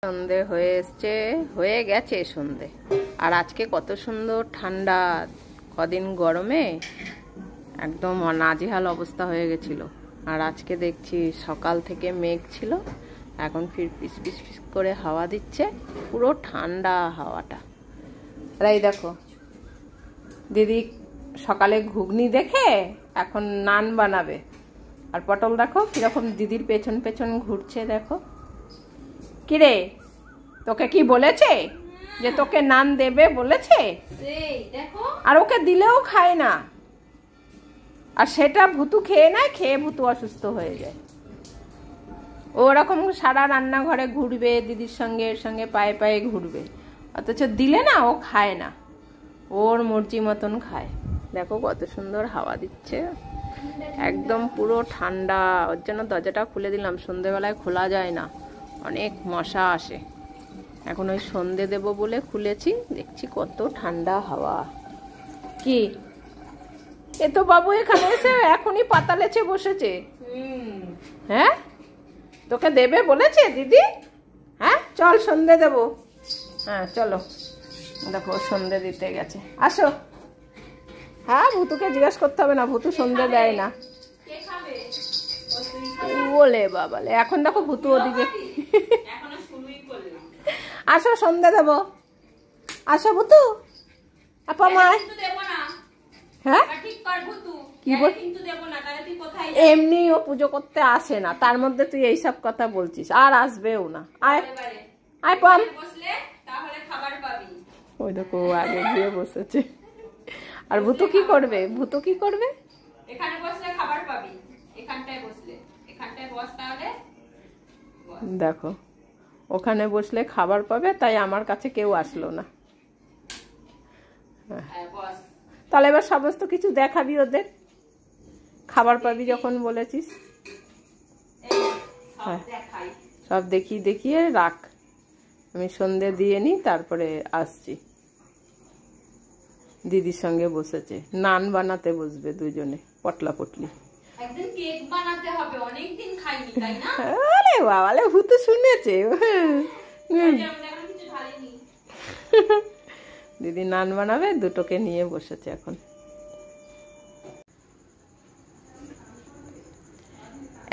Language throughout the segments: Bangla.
সন্ধে হয়ে এসছে, হয়ে গেছে সন্ধে। আর আজকে কত সুন্দর ঠান্ডা। কদিন গরমে একদম নাজেহাল অবস্থা হয়ে গেছিল। আর আজকে দেখছি সকাল থেকে মেঘ ছিল, এখন ফির পিস পিস পিস করে হাওয়া দিচ্ছে, পুরো ঠান্ডা হাওয়াটা। আর এই দেখো দিদি সকালে ঘুগনি দেখে এখন নান বানাবে। আর পটল দেখো কিরকম দিদির পেছন পেছন ঘুরছে। দেখো কিরে, তোকে কি বলেছে যে তোকে নান দেবে বলেছে? আর ওকে দিলেও খায় না, আর সেটা ভুতু খেয়ে নেয়, খেয়ে ভুতু অসুস্থ হয়ে যায়। ও ওরকম সারা রান্নাঘরে ঘুরবে, দিদির সঙ্গে এর সঙ্গে পায়ে পায়ে ঘুরবে, অথচ দিলে না ও খায় না, ওর মর্জি মতন খায়। দেখো কত সুন্দর হাওয়া দিচ্ছে, একদম পুরো ঠান্ডা। ওর জন্য দরজাটা খুলে দিলাম, সন্ধেবেলায় খোলা যায় না, অনেক মশা আসে। এখন ওই সন্ধে দেব বলে খুলেছি, দেখছি কত ঠান্ডা হাওয়া। কি এ তো বাবু এখানে এসে এখনই পাতা লেচে বসেছে। হ্যাঁ, তোকে দেবে বলেছে দিদি? হ্যাঁ চল সন্ধে দেব। হ্যাঁ চলো, দেখো সন্ধে দিতে গেছে। আসো। হ্যাঁ, ভুতুকে জিজ্ঞাসা করতে হবে না, ভুতু সন্ধে দেয় না। বলে বাবালে, এখন দেখো ভুতু ওদিকে। আসো সন্ধে দেব, আসো ভুতু। আপা মায় হ্যাঁ কি বল, এমনি ও পুজো করতে আসে না, তার মধ্যে তুই এইসব কথা বলছিস। আর আসবেও না। আয় আয় পাম। ওই দেখো আগে গিয়ে বসেছে। আর ভুতু কি করবে? ভুতু কি করবে? এখানে বসলে খাবার পাবি, এখানটায় বসলে, এখানটায় বস তাহলে। দেখো ওখানে বসলে খাবার পাবে, তাই আমার কাছে কেউ আসলো না। তাহলে এবার সমস্ত কিছু দেখাবি ওদের, খাবার পাবি যখন বলেছিস। হ্যাঁ সব দেখিয়ে দেখিয়ে রাখ, আমি সন্ধে দিয়ে নি, তারপরে আসছি। দিদির সঙ্গে বসেছে, নান বানাতে বসবে দুজনে, পটলা পটলি। একদিন কেক বানাতে হবে, অনেকদিন খাইনি তাই না? আরে বাবালে, ভুতু শুনেছে। দিদি নান বানাবে, দুটোকে নিয়ে বসেছে এখন।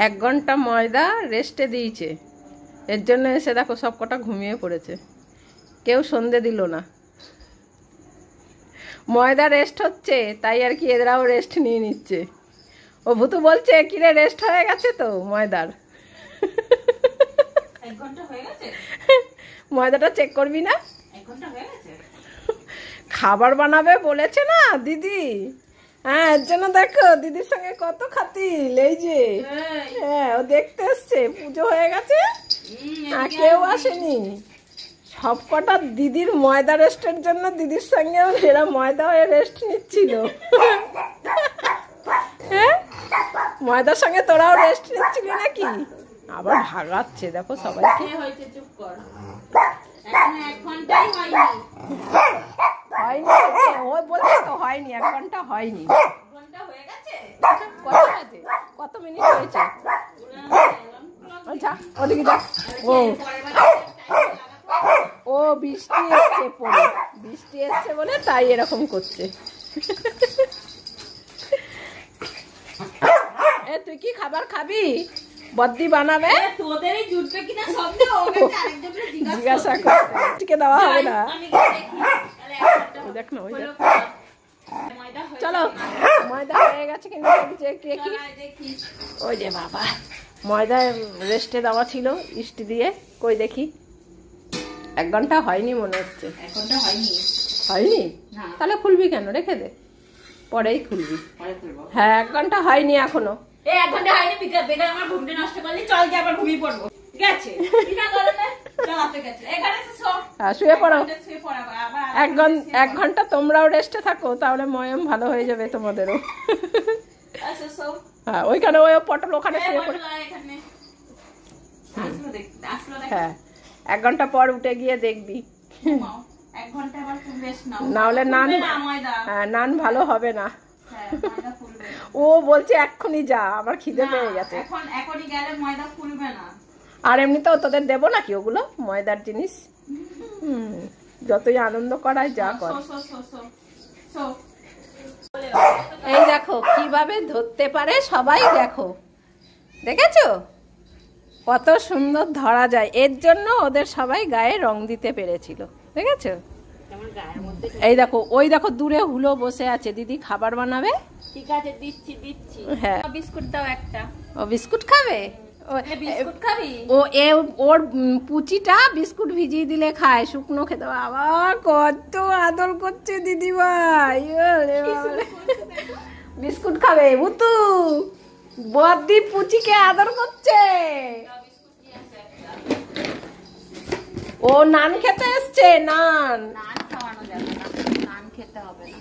1 ঘন্টা ময়দা রেস্টে দিয়েছে, এর জন্য এসে দেখো সব কটা ঘুমিয়ে পড়েছে, কেউ সন্ধে দিল না। ময়দা রেস্ট হচ্ছে তাই আর কি, এরাও রেস্ট নিয়ে নিচ্ছে। ও ভুতু বলছে কিরে রেস্ট হয়ে গেছে তো ময়দার। 1 ঘন্টা হয়ে গেছে, ময়দাটা চেক করবি না? 1 ঘন্টা হয়ে গেছে। খাবার বানাবে বলেছে না দিদি। হ্যাঁ এর জন্য দেখো দিদির সঙ্গে কত খাতির। এই যে হ্যাঁ, ও দেখতে এসছে, পুজো হয়ে গেছে, কেউ আসেনি। সব কটা দিদির ময়দা রেস্টের জন্য দিদির সঙ্গে এরা ময়দা হয়ে রেস্ট নিচ্ছিল। হ্যাঁ, ময়দার সঙ্গে তোরাও রেস্ট নিচ্ছিলি নাকি? আবার ভাগাচ্ছে দেখো সবাইকে। হয়েছে, চুপ কর, এখন 1 ঘন্টাই হয়নি। হয়নি, ওই বলছে তো হয়নি, 1 ঘন্টা হয়নি। 1 ঘন্টা হয়ে গেছে, কত হয়েছে, কত মিনিট হয়েছে? আচ্ছা ওদিকে যা। ও বৃষ্টি এসছে পরে, বৃষ্টি এসছে বলে তাই এরকম করছে। এ তুই কি খাবার খাবি? বদ্দি বানাবে, তোদেরই জুটবে কিনা সন্দেহ, ওকে আরেকজনের জিজ্ঞাসা করতে। টিকে দেওয়া হবে না। দেখ না ওই দেখ। চলো ময়দা হয়ে গেছে কিন্তু দেখি। ওই যে বাবা, ময়দা রেস্টে দেওয়া ছিল ইস্টি দিয়ে, কই দেখি। 1 ঘন্টা হয়নি মনে হচ্ছে। 1 ঘন্টা হয়নি। হয়নি? তাহলে খুলবি কেন? রেখে দে, পরেই খুলবি। হ্যাঁ 1 ঘন্টা হয়নি এখনো। 1 ঘন্টা হয়নি, বেকার আমার ঘুমটা নষ্ট করলি। চল গিয়ে আবার ঘুমিয়ে পড়বো। গেছে বিনা গরমে চালাতে গেছে, এখানে শুয়ে পড়ো। 1 ঘন্টা তোমরাও রেস্টে থাকো, তাহলে ময়ম ভালো হয়ে যাবে তোমাদেরও। হ্যাঁ ওইখানে ওই পটল ওখানে শুয়ে পড়ে। হ্যাঁ 1 ঘন্টা পর উঠে গিয়ে দেখবি। 1 ঘন্টা আবার তুমি রেস্ট নাও, না হলে নান, হ্যাঁ নান ভালো হবে না। ও বলছে এক্ষুনি যা, আমার খিদে পেয়ে গেছে। এখনই গেলে ময়দা ফুলবে না। আর এমনিতেও তোদের দেবো নাকি ওগুলো ময়দার জিনিস? যতই আনন্দ করায় যা কর। এই দেখো কিভাবে ধরতে পারে সবাই, দেখো দেখেছো কত সুন্দর ধরা যায়। এর জন্য ওদের সবাই গায়ে রং দিতে পেরেছিল, দেখেছো? এই দেখো, ওই দেখো দূরে হুলো বসে আছে, দিদি খাবার বানাবে। ঠিক আছে, দিচ্ছি দিচ্ছি। হ্যাঁ, বিস্কুট দাও একটা। ও বিস্কুট খাবে? বিস্কুট খাবি? ওর পুচিটা বিস্কুট ভিজিয়ে দিলে খায়, শুকনো খেতে। আবার কত আদর করছে দিদিভাই। বিস্কুট খাবে ভুতু, বদ্দি পুচিকে আদর করছে। ও নান খেতে এসছে, নান। নান খাওয়ানো যাবে না, নান খেতে হবে না।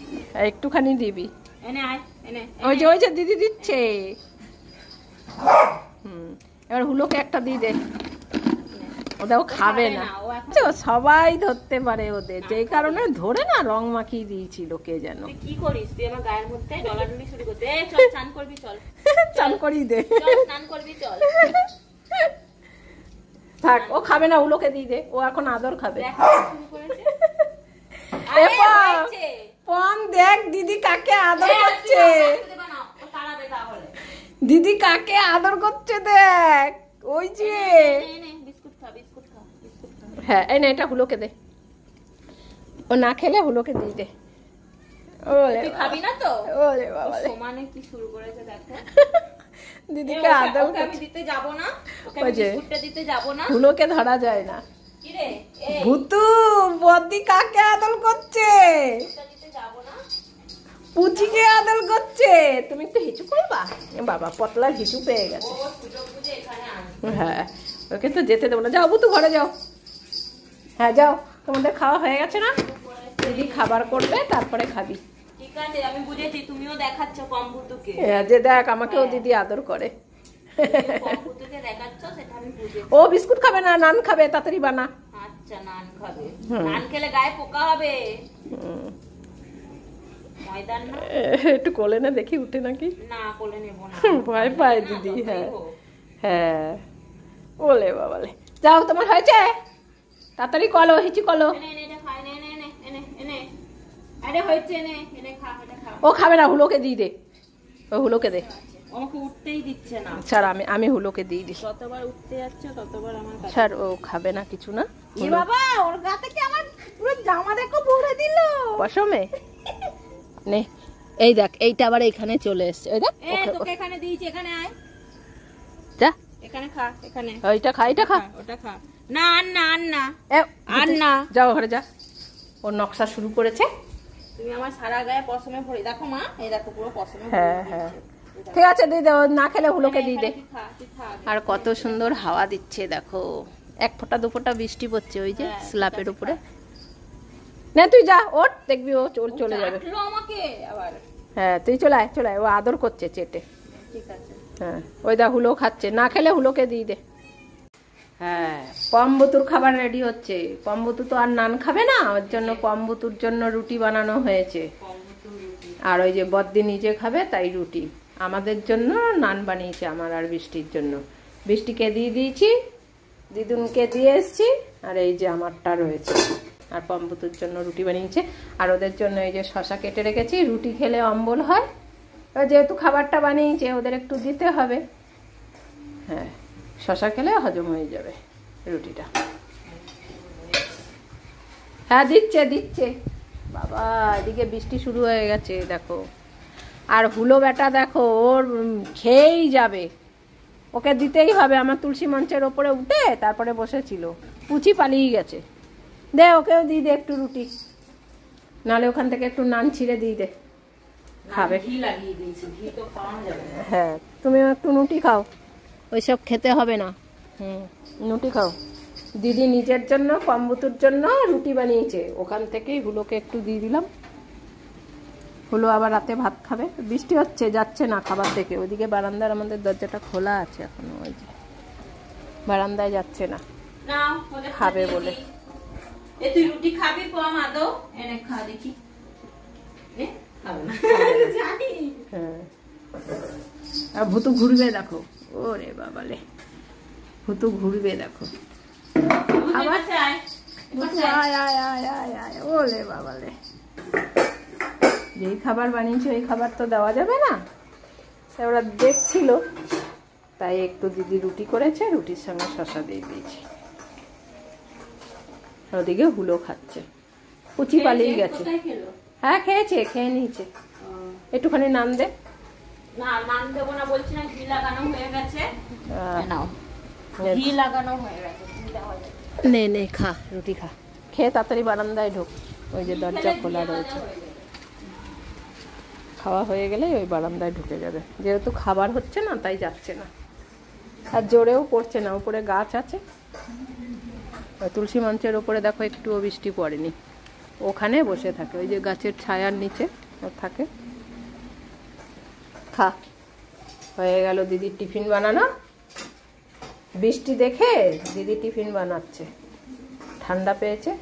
একটুখানি দিবি। এনে আয়, এনে। ওই যে দিদি দিচ্ছে। এবার হুলোকে একটা দিয়ে দে, ওটাও খাবে না। সবাই ধরতে পারে ওদের, যেই কারণে ধরে না রং মাখিয়ে দিয়েছিল কে যেন। কি করিস তুই আমার গায়ের মধ্যে? ডলাডলি শুরু করতে। চল স্নান করবি, চল চান করিয়ে দে। চল স্নান করবি, চল। থাক, ও খাবে না, উলোকে দিয়ে দে, ও এখন আদর খাবে। শুরু করেছে। আরে হয়েছে। পম দেখ দিদি কাকে আদর করছে, তাড়াবে তাহলে। দিদি কাকে আদর করছে দেখ, ওই যে। বিস্কুট খা, বিস্কুট খা, বিস্কুট খা। হ্যাঁ, এই না, এটা হুলোকে দে, ও না খেলে হুলোকে দিয়ে দে। ওরে তুই খাবি না তো? ওরে বাবা, সমানে কি শুরু করেছে দেখো। দিদিকে আদর ওকে আমি দিতে যাব না, ওকে আমি বিস্কুটটা দিতে যাব না। হুলোকে ধরা যায় না। কি রে ভুতু, বদ্দি কাকে আদর করছে? দিতে যাব না, পুচিকে আদর করছে। তুমি একটু হিচু করবা? বাবা পতলা হিচু পেয়ে গেছে। ও সুযোগ বুঝে এখানে আনবে। হ্যাঁ, ওকে তো যেতে দেবো না। যাও ভুতু, ঘরে যাও। হ্যাঁ যাও, তোমাদের খাওয়া হয়ে গেছে না? দিদি খাবার করবে, তারপরে খাবি। ঠিক আছে, আমি বুঝেছি। তুমিও দেখাচ্ছ কম্পুতুকে। হ্যাঁ, যে দেখ আমাকেও দিদি আদর করে। কম্পুতুকে দেখাচ্ছ, সেটা আমি বুঝেছি। ও বিস্কুট খাবে না, নান খাবে, তাড়াতাড়ি বানা। আচ্ছা, নান খাবে। নান খেলে গায়ে পোকা হবে। ময়দান না, একটু কোলে না দেখি উঠে নাকি। না কোলে নেব না, ভয় পায় দিদি। হ্যাঁ হ্যাঁ, ওলে বাবালে। যাও, তোমার হয়েছে, তাড়াতাড়ি কলো, হিচু কলো। এনে এনে এটা খা, এনে এনে এনে এনে এনে। আরে হয়েছে, এনে এনে খা, এটা খা। ও খাবে না, হুলোকে দিয়ে দে, ও হুলোকে দে। আমাকে উঠতেই দিচ্ছে না। স্যার আমি হুলোকে দিয়ে দিই। যতবার উঠতে যাচ্ছে ততবার আমার কাছে। স্যার ও খাবে না কিছু না। এ বাবা, ওর গা থেকে আমার পুরো জামা দেখো ভরে দিল। পশমে নে, এই দেখ, এইটা আবার এখানে চলে এসছে। এই দেখ, তোকে এখানে দিয়েছি, এখানে আয়, যা এখানে খা, এখানে। ওইটা খা, এটা খা। ওটা খা। না আর না আর না আর না, যাও ঘরে যা। ও নকশা শুরু করেছে। তুমি আমার সারা গায়ে পশমে ভরে দেখো মা, এই দেখো পুরো পশমে। হ্যাঁ হ্যাঁ, ঠিক আছে দিয়ে দে, ও না খেলে হুলোকে দিয়ে দে। খা, তুই খা। আর কত সুন্দর হাওয়া দিচ্ছে দেখো, এক ফোঁটা দু ফোঁটা বৃষ্টি পড়ছে ওই যে স্ল্যাপের উপরে। না তুই যা, ওঠ, দেখবি ও চলে যাবে। আমাকে আবার। হ্যাঁ তুই চলে আয়, চলে আয়, ও আদর করছে চেটে। ঠিক আছে। হ্যাঁ, ওই দা হুলো খাচ্ছে, না খেলে হুলোকে দিয়ে দে। হ্যাঁ, পম্বুতুর খাবার রেডি হচ্ছে। পম্বুতু তো আর নান খাবে না, ওর জন্য পম্বুতুর জন্য রুটি বানানো হয়েছে। আর ওই যে বদ্দি নিজে খাবে, তাই রুটি। আমাদের জন্য নান বানিয়েছে, আমার আর বৃষ্টির জন্য। বৃষ্টিকে দিয়ে দিয়েছি, দিদুনকে দিয়ে এসছি, আর এই যে আমারটা রয়েছে। আর পম্বুতুর জন্য রুটি বানিয়েছে, আর ওদের জন্য এই যে শশা কেটে রেখেছি। রুটি খেলে অম্বল হয়, যেহেতু খাবারটা বানিয়েছে ওদের একটু দিতে হবে। হ্যাঁ, শশা খেলে হজম হয়ে যাবে রুটিটা। হ্যাঁ দিচ্ছে দিচ্ছে। বাবা, এদিকে বৃষ্টি শুরু হয়ে গেছে দেখো। আর হুলো বেটা দেখো, ওর খেয়েই যাবে, ওকে দিতেই হবে। আমার তুলসী মঞ্চের ওপরে উঠে তারপরে বসেছিল, পুচি পালিয়ে গেছে। দে, ওকেও দিয়ে দে একটু রুটি, নাহলে ওখান থেকে একটু নান ছিঁড়ে দিয়ে দে, খাবে। ঘি লাগিয়ে দিয়েছি, ঘি তো পাওয়া যাবে না। হ্যাঁ, তুমি একটু রুটি খাও, ওইসব খেতে হবে না। রুটি খাও। দিদি নিজের জন্য, পম্বুতুর জন্য রুটি বানিয়েছে, ওখান থেকেই হুলোকে একটু দিয়ে দিলাম। হুলো আবার রাতে ভাত খাবে। বৃষ্টি হচ্ছে, যাচ্ছে না খাবার থেকে। ওইদিকে বারান্দার আমাদের দরজাটা খোলা আছে এখনো, ওই যে বারান্দায় যাচ্ছে না, খাবে বলে। তুই রুটি খাবি কম আদৌ? এনে খা দেখি। হ্যাঁ, আর ভুতু ঘুরবে দেখো। ওরে বাবালে, ভুতু ঘুরবে দেখো। আবার আয় ভুতু আয় আয় আয় আয় আয়, ওলে বাবালে। যেই খাবার বানিয়েছে ওই খাবার তো দেওয়া যাবে না, তাই ওরা দেখছিল, তাই একটু দিদি রুটি করেছে, রুটির সঙ্গে শশা দিয়ে দিয়েছি। ওদিকে হুলো খাচ্ছে, কুচি পালিয়ে গেছে। কোথায় খেলো? হ্যাঁ খেয়েছে, খেয়ে নিয়েছে। একটুখানি নান দে। না নান দেবো না, বলছি না ঘি লাগানো হয়ে গেছে। নাও, নে ঘি লাগানো হয়ে গেছে, ঘি দেওয়া যাবে। নে খা, রুটি খা, খেয়ে তাড়াতাড়ি বারান্দায় ঢোক, ওই যে দরজা খোলা রয়েছে। খাওয়া হয়ে গেলে ওই বারান্দায় ঢুকে যাবে, যেহেতু খাবার হচ্ছে না তাই যাচ্ছে না, আর জোরেও পড়ছে না, উপরে গাছ আছে। ওই তুলসী মঞ্চের ওপরে দেখো একটুও বৃষ্টি পড়েনি, ওখানে বসে থাকে, ওই যে গাছের ছায়ার নিচে ও থাকে। খা, হয়ে গেল দিদির টিফিন বানানো। বৃষ্টি দেখে দিদি টিফিন বানাচ্ছে, ঠান্ডা পেয়েছে।